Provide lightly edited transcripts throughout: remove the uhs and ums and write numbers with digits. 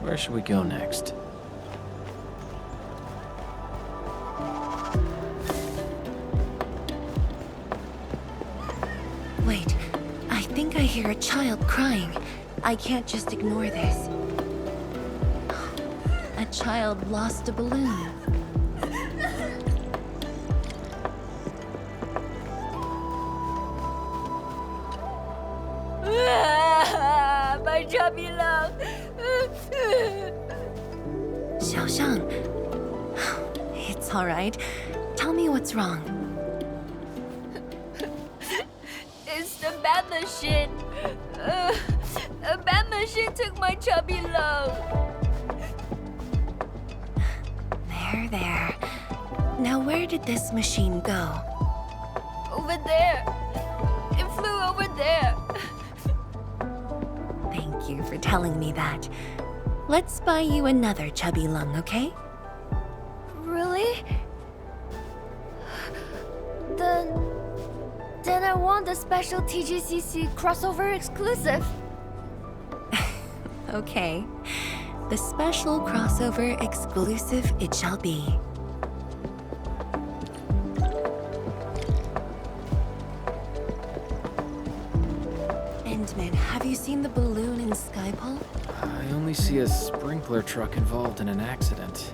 Where should we go next? Wait, I think I hear a child crying. I can't just ignore this. A child lost a balloon. My chubby love. Xiaoxiang. It's all right. Tell me what's wrong. It's the bad machine. A bad machine took my chubby love. There. Now where did this machine go? Over there. It flew over there. Thank you for telling me that. Let's buy you another chubby lung, okay? Really? Then I want the special TGCC crossover exclusive. Okay. The special crossover exclusive it shall be. Endman, have you seen the balloon in Skypole? I only see a sprinkler truck involved in an accident.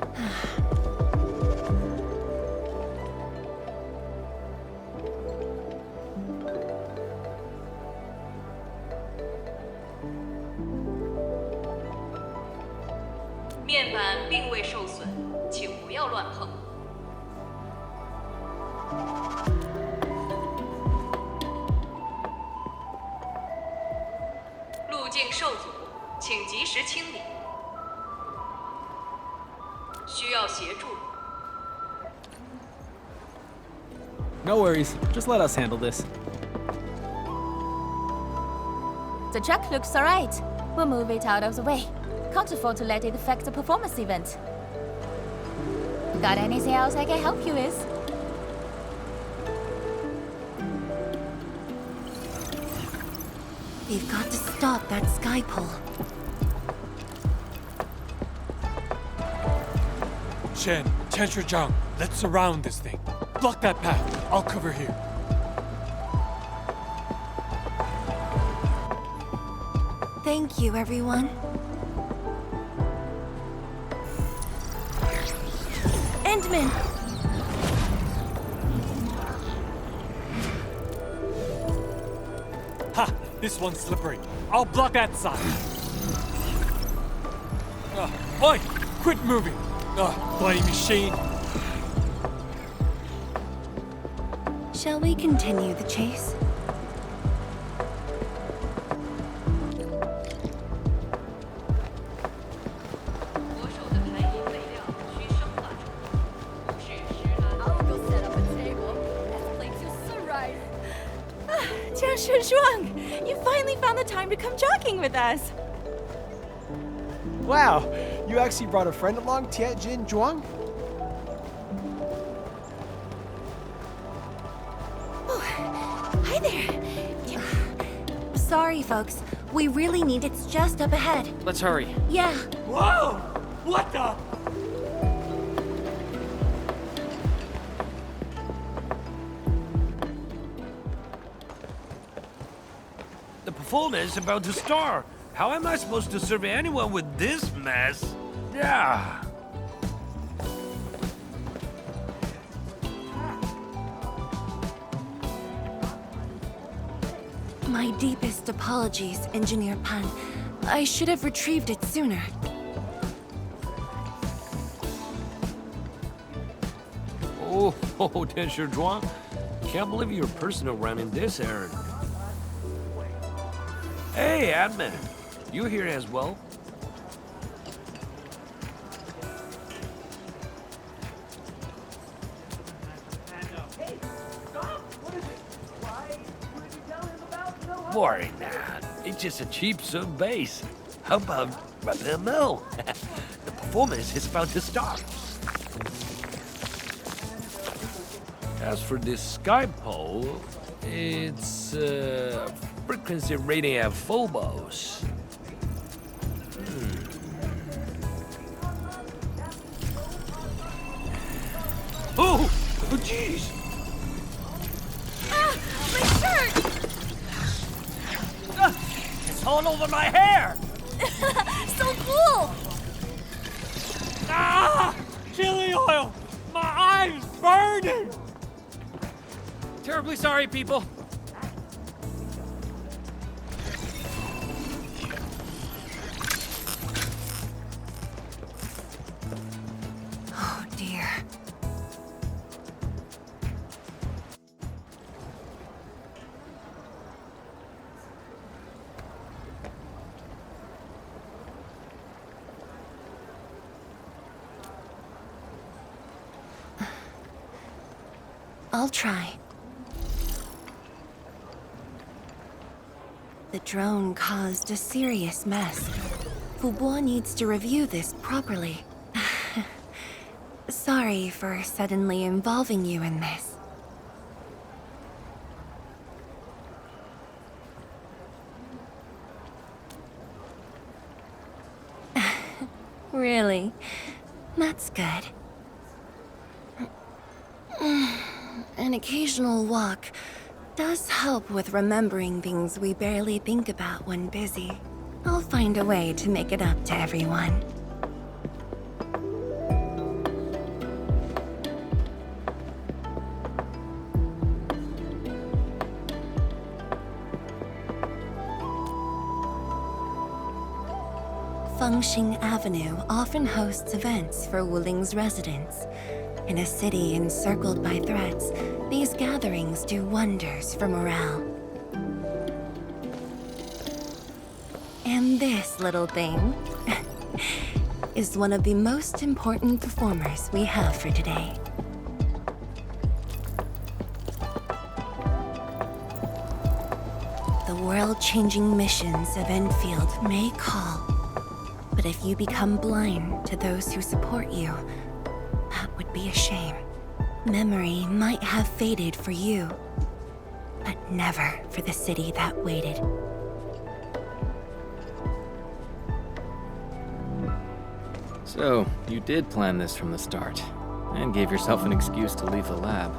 No worries, just let us handle this. The truck looks alright. We'll move it out of the way. Can't afford to let it affect the performance event. Got anything else I can help you with? We've got to stop that Skypole. Chen, Zhang, let's surround this thing. Block that path. I'll cover here. Thank you, everyone. Endman! Ha! This one's slippery. I'll block that side. Oi! Quit moving! Bloody machine! Shall we continue the chase? I'll go set up a table. This place is so right. Zhuang, you finally found the time to come jogging with us. Wow, you actually brought a friend along, Tianjin Zhuang? Hi there. Sorry, folks. We really need it's just up ahead. Let's hurry. Yeah. Whoa! What the? The performance is about to start. How am I supposed to survey anyone with this mess? Yeah. My deepest apologies, Engineer Pan. I should have retrieved it sooner. Oh, Densher Zhuang. Can't believe you're personal running this errand. Hey, admin. You here as well? Worry not. It's just a cheap sub base. How about rather a mill? The performance is about to start. As for this sky pole, it's frequency rating at phobos. Jeez! Ah, my shirt! It's all over my hair! So cool! Ah! Chili oil! My eye's burning! Terribly sorry, people. Oh dear. I'll try. The drone caused a serious mess. Fubo needs to review this properly. Sorry for suddenly involving you in this. Really? That's good. An occasional walk does help with remembering things we barely think about when busy. I'll find a way to make it up to everyone. Fengxing Avenue often hosts events for Wuling's residents. In a city encircled by threats, these gatherings do wonders for morale. And this little thing is one of the most important performers we have for today. The world-changing missions of Endfield may call, but if you become blind to those who support you, that would be a shame. Memory might have faded for you, but never for the city that waited. So, you did plan this from the start, and gave yourself an excuse to leave the lab.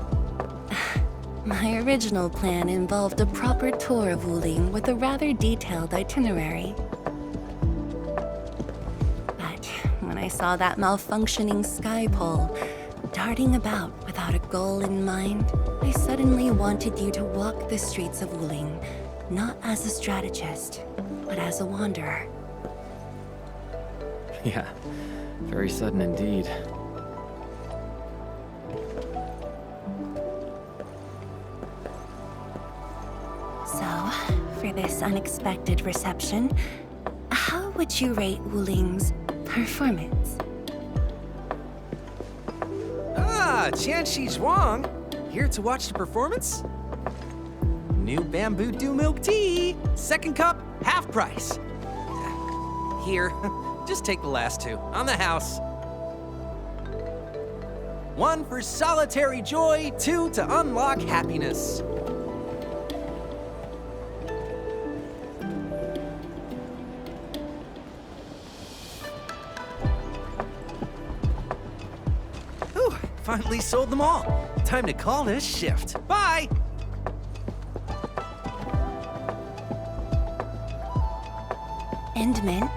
My original plan involved a proper tour of Wuling with a rather detailed itinerary. But when I saw that malfunctioning sky pole darting about without a goal in mind, I suddenly wanted you to walk the streets of Wuling, not as a strategist, but as a wanderer. Yeah, very sudden indeed. So, for this unexpected reception, how would you rate Wuling's performance? Ah, Qianxi Zhuang. Here to watch the performance? New bamboo dew milk tea. Second cup, half price. Here, just take the last two. On the house. 1 for solitary joy, 2 to unlock happiness. Whew, finally sold them all. Time to call this shift. Bye! Endman?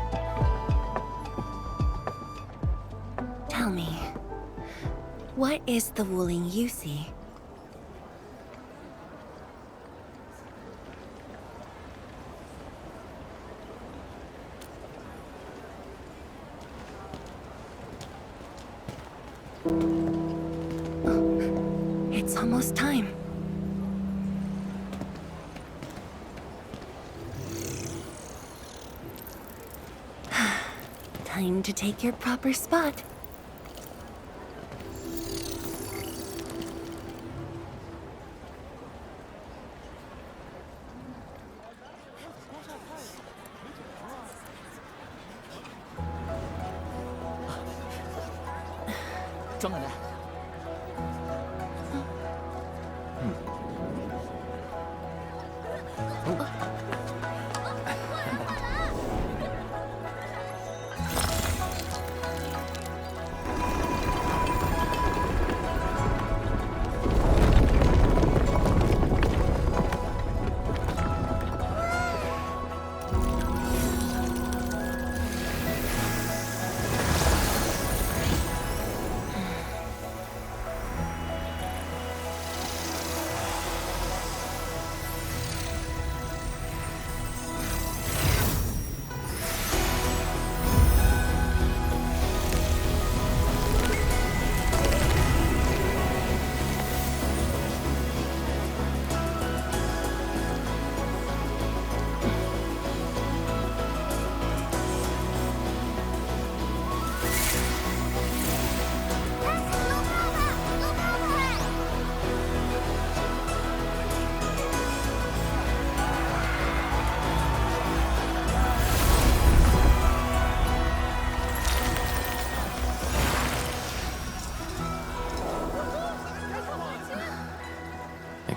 Tell me, what is the Wuling you see? Oh, it's almost time. Time to take your proper spot.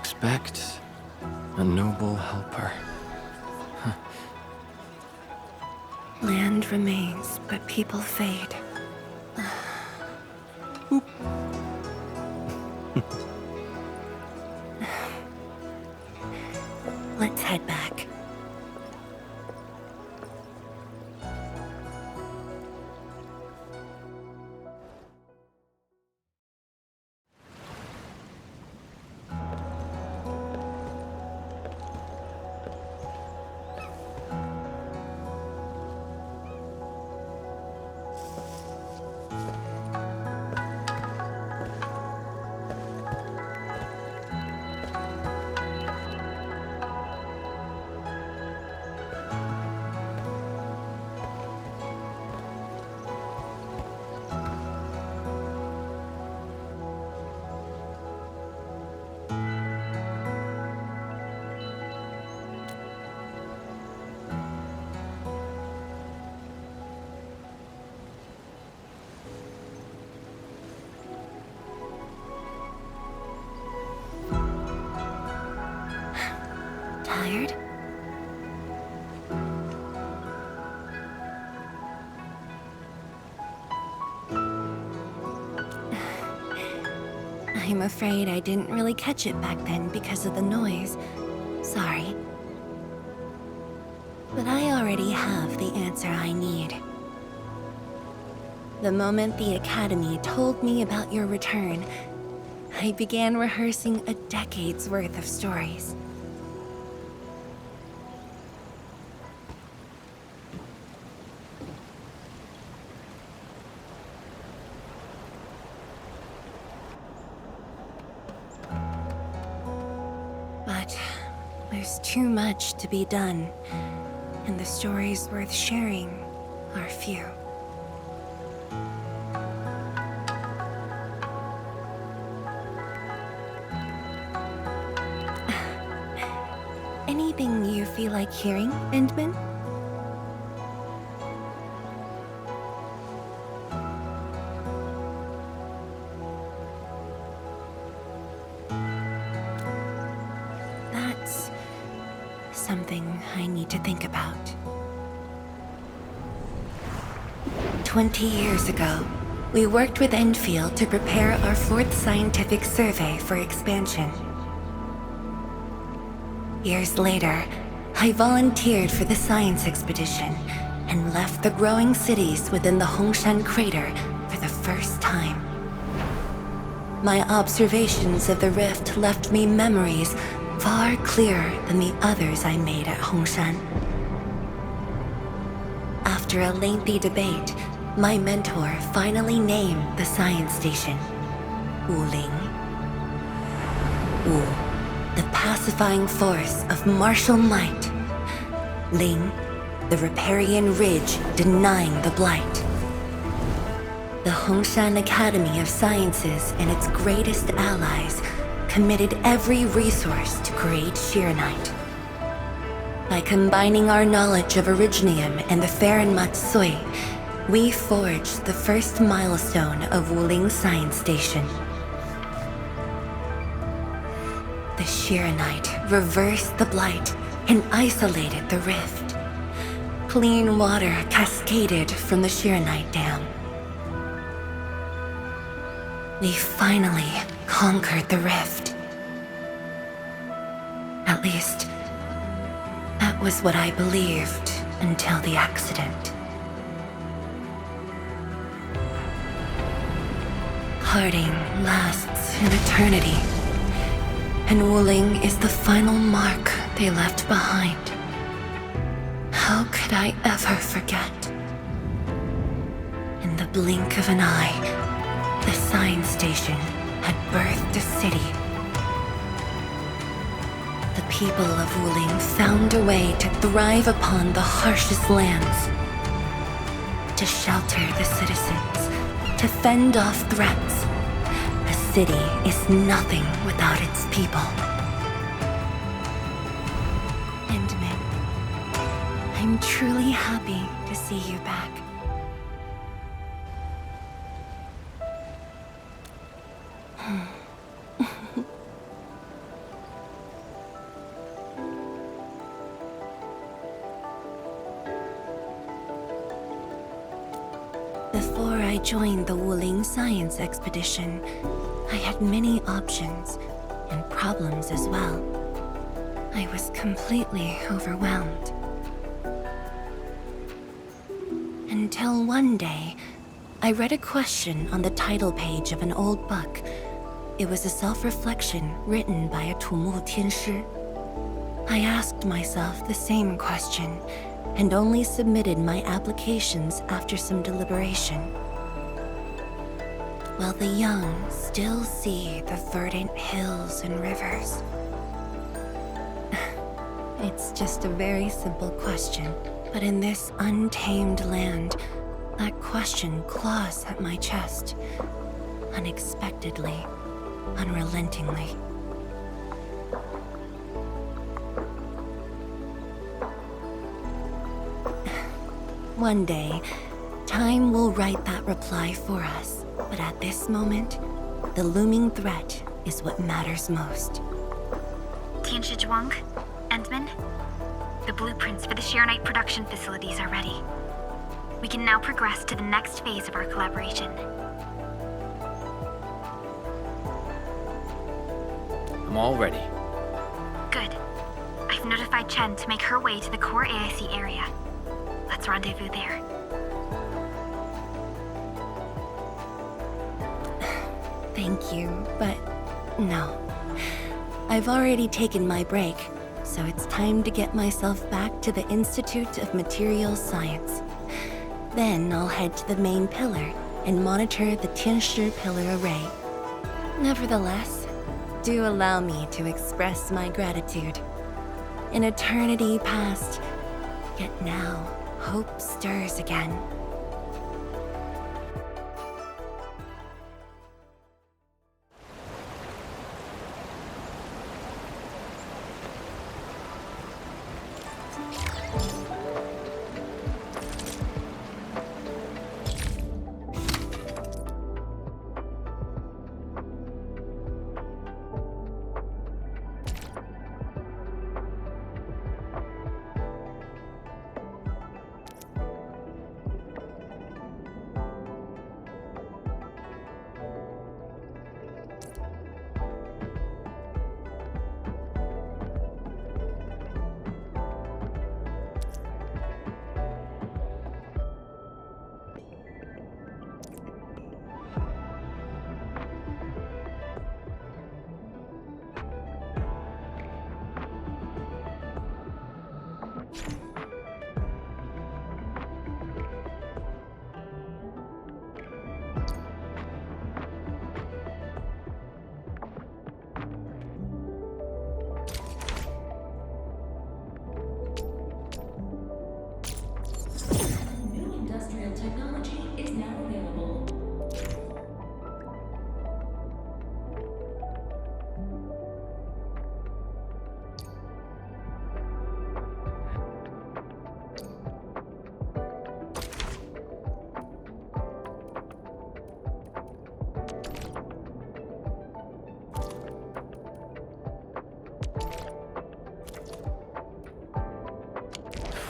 Expect a noble helper. Land remains, but people fade. Let's head back. Tired? I'm afraid I didn't really catch it back then because of the noise. Sorry. But I already have the answer I need. The moment the Academy told me about your return, I began rehearsing a decade's worth of stories. But there's too much to be done, and the stories worth sharing are few. Anything you feel like hearing, Endman? That's something I need to think about. 20 years ago, we worked with Endfield to prepare our 4th scientific survey for expansion. Years later, I volunteered for the science expedition and left the growing cities within the Hongshan crater for the first time. My observations of the rift left me memories far clearer than the others I made at Hongshan. After a lengthy debate, my mentor finally named the science station Wuling. Wu, the pacifying force of martial might. Ling, the riparian ridge denying the blight. The Hongshan Academy of Sciences and its greatest allies committed every resource to create Shiranite. By combining our knowledge of Originium and the Farron Matsui, we forged the first milestone of Wuling Science Station. The Shiranite reversed the blight and isolated the rift. Clean water cascaded from the Shiranite Dam. We finally conquered the rift. At least, that was what I believed until the accident. Parting lasts an eternity, and Wuling is the final mark they left behind. How could I ever forget? In the blink of an eye, the science station had birthed a city. The people of Wuling found a way to thrive upon the harshest lands, to shelter the citizens, to fend off threats. A city is nothing without its people. Endman, I'm truly happy to see you back. joined the Wuling science expedition, I had many options and problems as well. I was completely overwhelmed. Until one day, I read a question on the title page of an old book. It was a self-reflection written by a Tumu Tianshi. I asked myself the same question, and only submitted my applications after some deliberation. While the young still see the verdant hills and rivers. It's just a very simple question, but in this untamed land, that question claws at my chest, unexpectedly, unrelentingly. One day, time will write that reply for us. But at this moment, the looming threat is what matters most. Tianshi Zhuang, Endman, the blueprints for the Sharonite production facilities are ready. We can now progress to the next phase of our collaboration. I'm all ready. Good. I've notified Chen to make her way to the core AIC area. Let's rendezvous there. Thank you, but no. I've already taken my break, so it's time to get myself back to the Institute of Materials Science. Then I'll head to the main pillar and monitor the Tianshi pillar array. Nevertheless, do allow me to express my gratitude. An eternity past, yet now hope stirs again.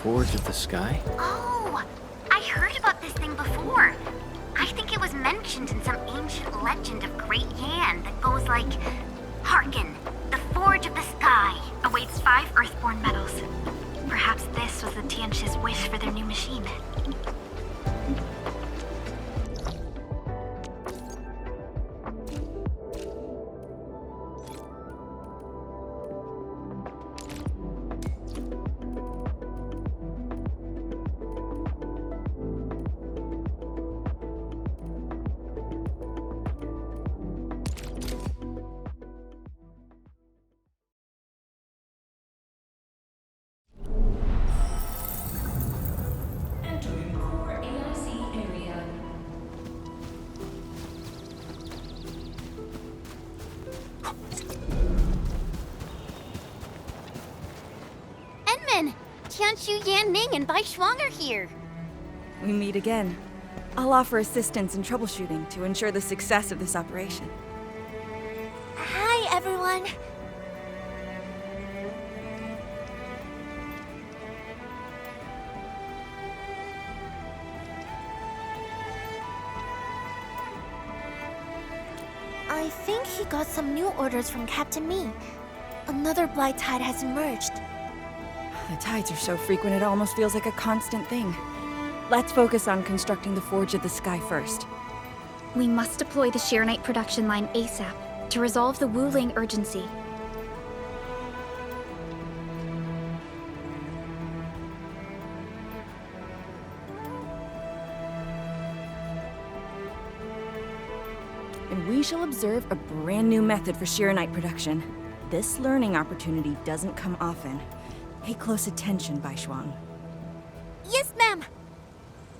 Forge of the Sky? Oh, I heard about this thing before. I think it was mentioned in some ancient legend of Great Yan that goes like, "Hearken, the Forge of the Sky awaits 5 Earthborn metals." Perhaps this was the Tianshi's wish for their new machine. Tianshu, Yan Ning, and Bai Shuang are here. We meet again. I'll offer assistance in troubleshooting to ensure the success of this operation. Hi, everyone. think he got some new orders from Captain Me. Another blight tide has emerged. The tides are so frequent it almost feels like a constant thing. Let's focus on constructing the Forge of the Sky first. We must deploy the Sheernite production line ASAP to resolve the Wuling urgency. And we shall observe a brand new method for Sheernite production. This learning opportunity doesn't come often. Pay close attention, Bai Shuang. Yes, ma'am!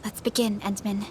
Let's begin, Endmin.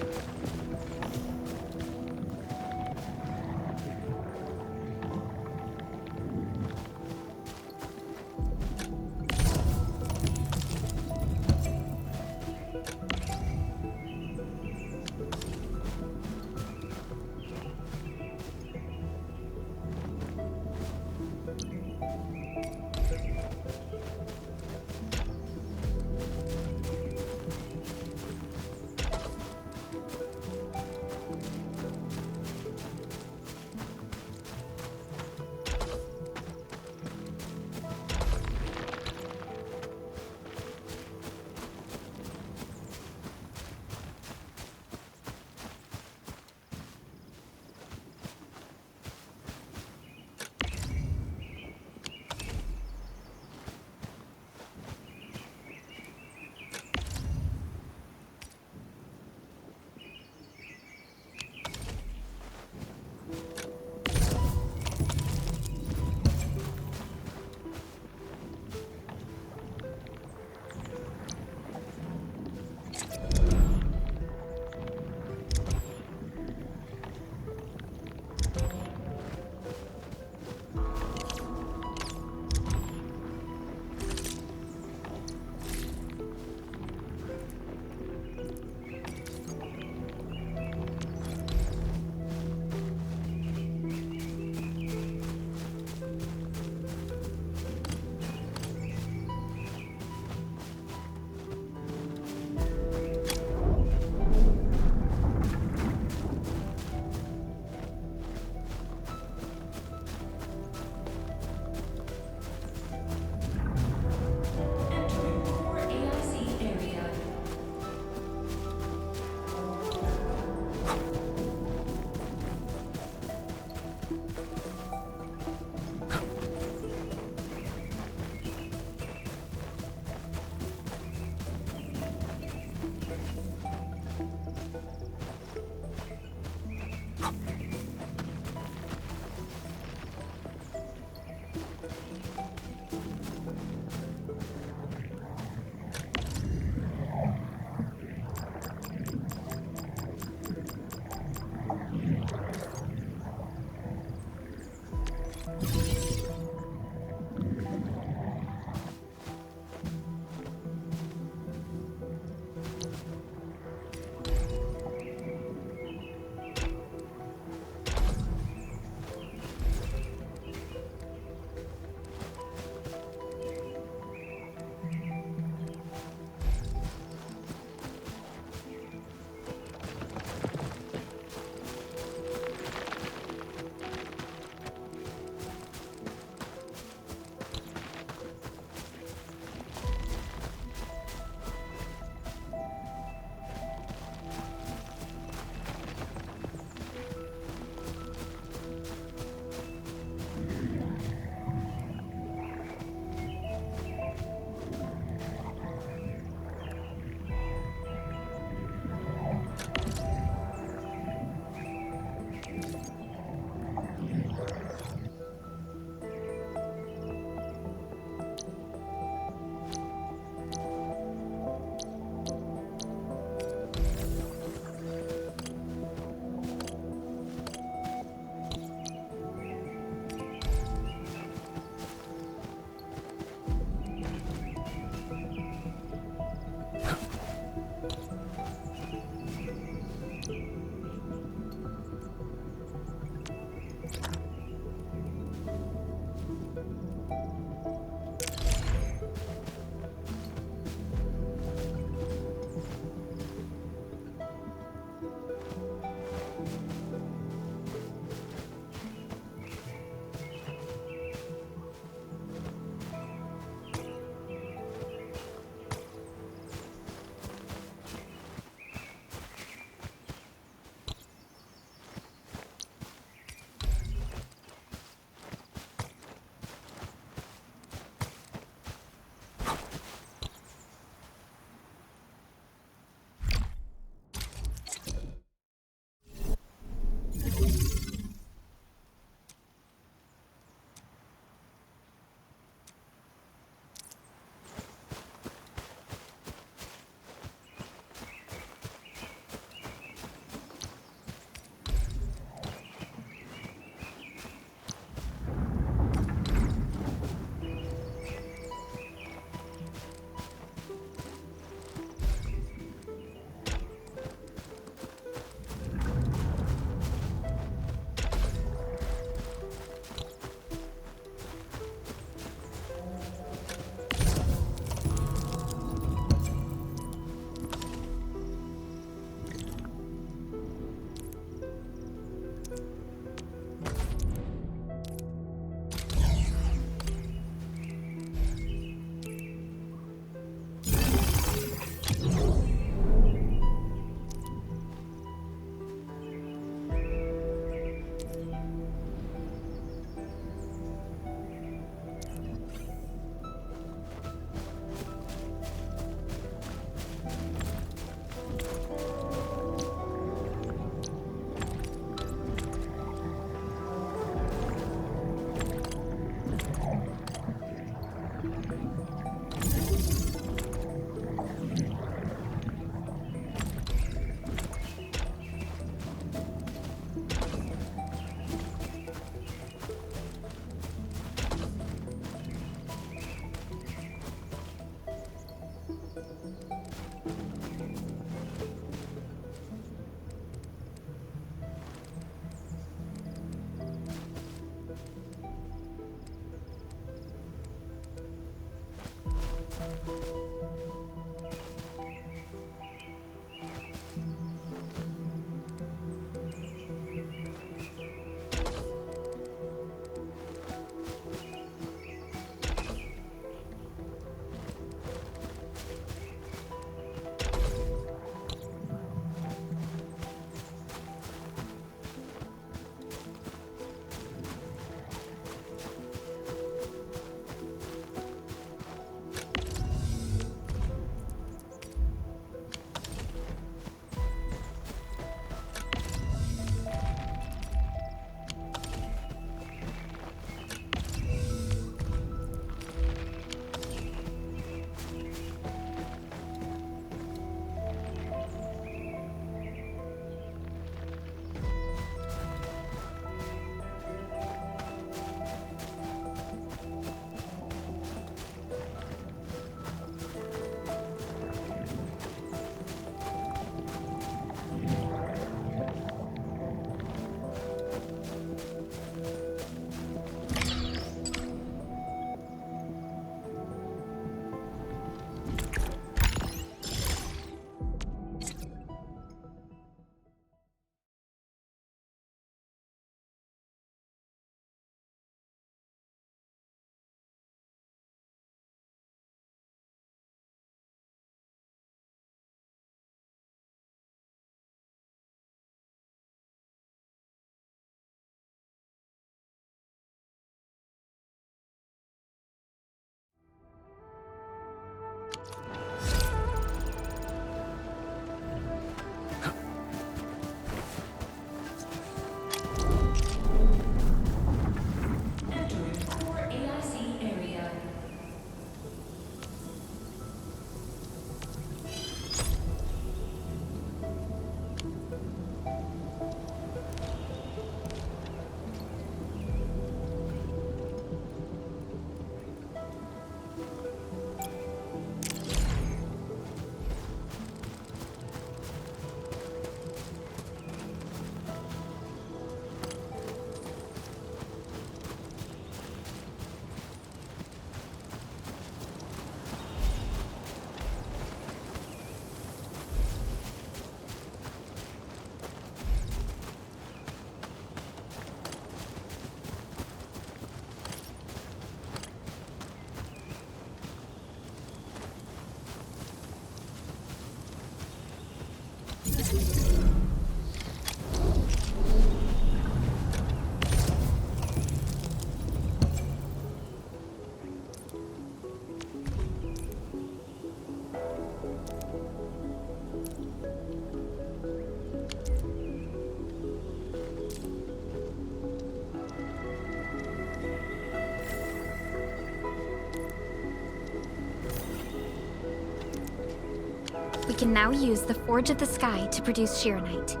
We can now use the Forge of the Sky to produce Shirenite.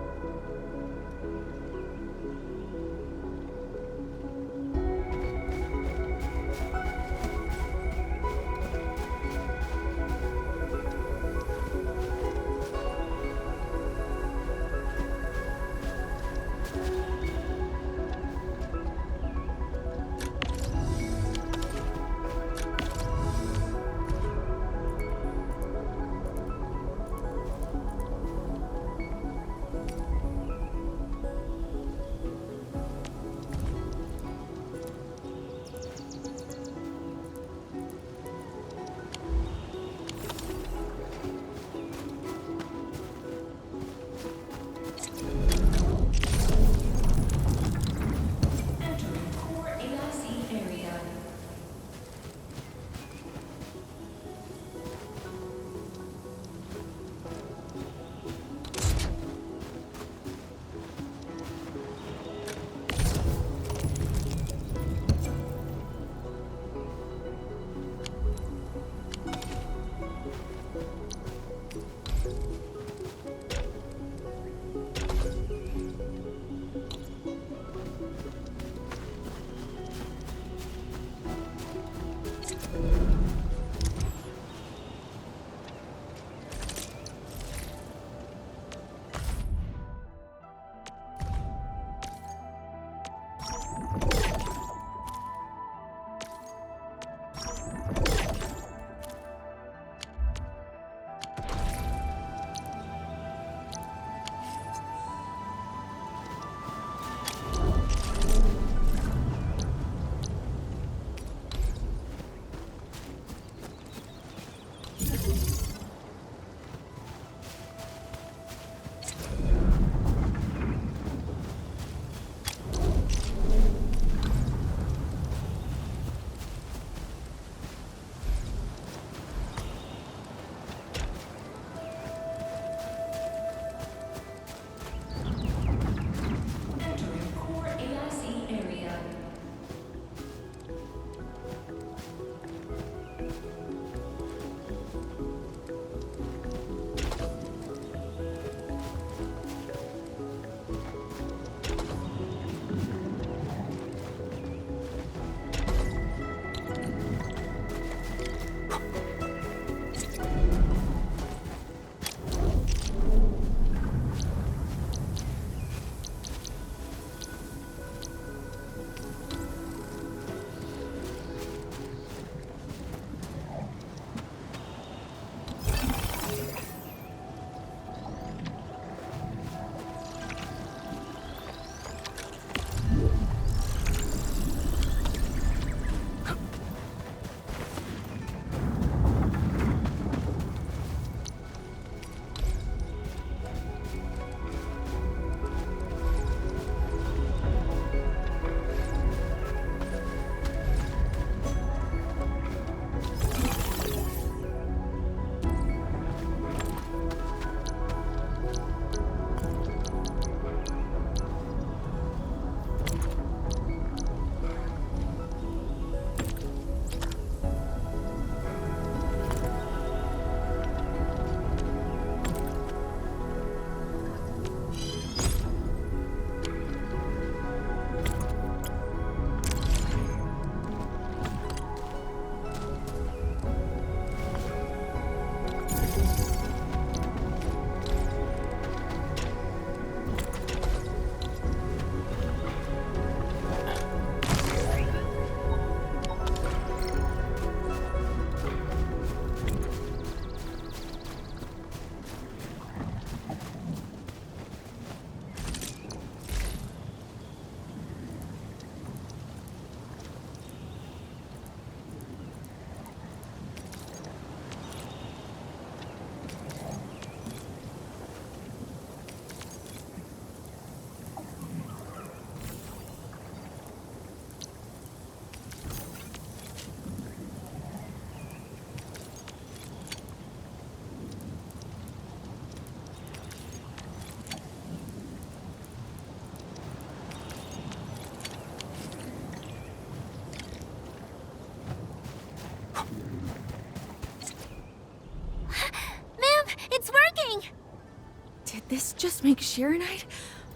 this just makes Sheeranite?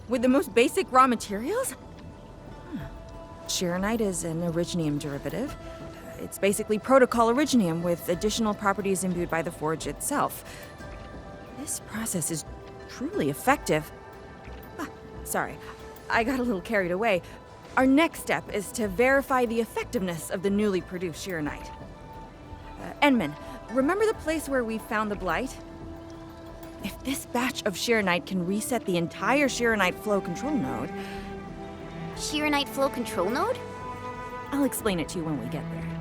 With the most basic raw materials? Sheeranite is an originium derivative. It's basically protocol originium with additional properties imbued by the forge itself. This process is truly effective. Sorry, I got a little carried away. Our next step is to verify the effectiveness of the newly produced Sheeranite. Enman, remember the place where we found the Blight? If this batch of Sheeranite can reset the entire Sheeranite flow control node... Sheeranite flow control node? I'll explain it to you when we get there.